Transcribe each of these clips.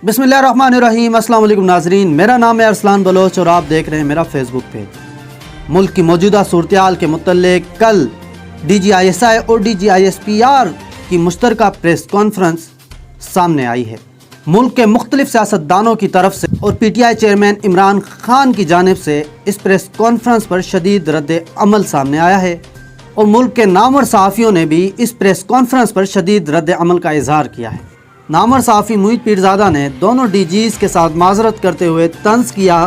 बिस्मिल्लाहिर्रहमानिर्रहीम। अस्सलाम वालेकुम नाजरीन, मेरा नाम है अरसलान बलोच और आप देख रहे हैं मेरा फेसबुक पेज। मुल्क की मौजूदा सूरत-ए-हाल के मुतल्लिक कल DGISI और DGISPR की मुश्तरका प्रेस कॉन्फ्रेंस सामने आई है। मुल्क के मुख्तलिफ सियासतदानों की तरफ से और PTI चेयरमैन इमरान खान की जानिब से इस प्रेस कॉन्फ्रेंस पर शदीद रद्द अमल सामने आया है और मुल्क के नामवर सहाफ़ियों ने भी इस प्रेस कॉन्फ्रेंस पर शदीद रद्द अमल का इजहार किया है। नामवर सहाफ़ी मुईद पीरज़ादा ने दोनों DGs के साथ माजरत करते हुए तंज़ किया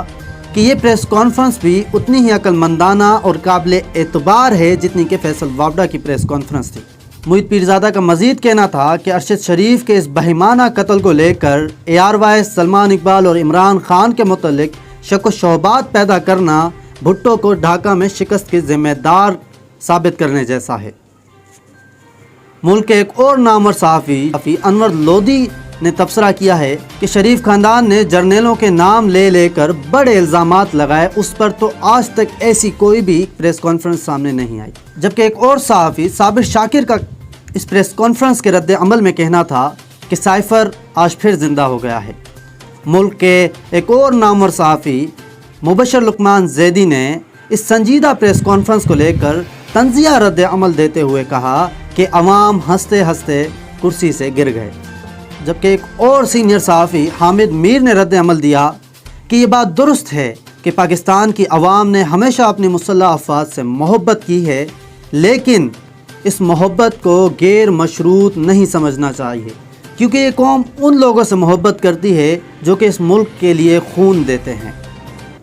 कि ये प्रेस कॉन्फ्रेंस भी उतनी ही अक्लमंदाना और काबिल एतबार है जितनी कि फैसल वावड़ा की प्रेस कॉन्फ्रेंस थी। मुईद पीरज़ादा का मज़ीद कहना था कि अरशद शरीफ के इस बहिमाना कत्ल को लेकर ARY, सलमान इकबाल और इमरान खान के मुतल्लिक शक व शुबहात पैदा करना भुट्टो को ढाका में शिकस्त के ज़िम्मेदार साबित करने जैसा है। मुल्क के एक और नामवर सहाफ़ी अनवर लोधी ने तबसरा किया है कि शरीफ खानदान ने जर्नलों के नाम ले लेकर बड़े इल्ज़ामात लगाए, उस पर तो आज तक ऐसी कोई भी प्रेस कॉन्फ्रेंस सामने नहीं आई। जबकि एक और सहाफ़ी साबिर शाकिर का इस प्रेस कॉन्फ्रेंस के रद्द अमल में कहना था कि साइफ़र आज फिर ज़िंदा हो गया है। मुल्क के एक और नामवर सहाफ़ी मुबशर लुकमान ज़ैदी ने इस संजीदा प्रेस कॉन्फ्रेंस को लेकर तंज़िया रद्द अमल देते हुए कहा कि अवाम हंसते हंसते कुर्सी से गिर गए। जबकि एक और सीनियर सहाफ़ी हामिद मीर ने रद्द अमल दिया कि ये बात दुरुस्त है कि पाकिस्तान की अवाम ने हमेशा अपनी मुसल्लह अफ़वाज से मोहब्बत की है, लेकिन इस मोहब्बत को गैर मशरूत नहीं समझना चाहिए, क्योंकि ये कौम उन लोगों से मोहब्बत करती है जो कि इस मुल्क के लिए खून देते हैं।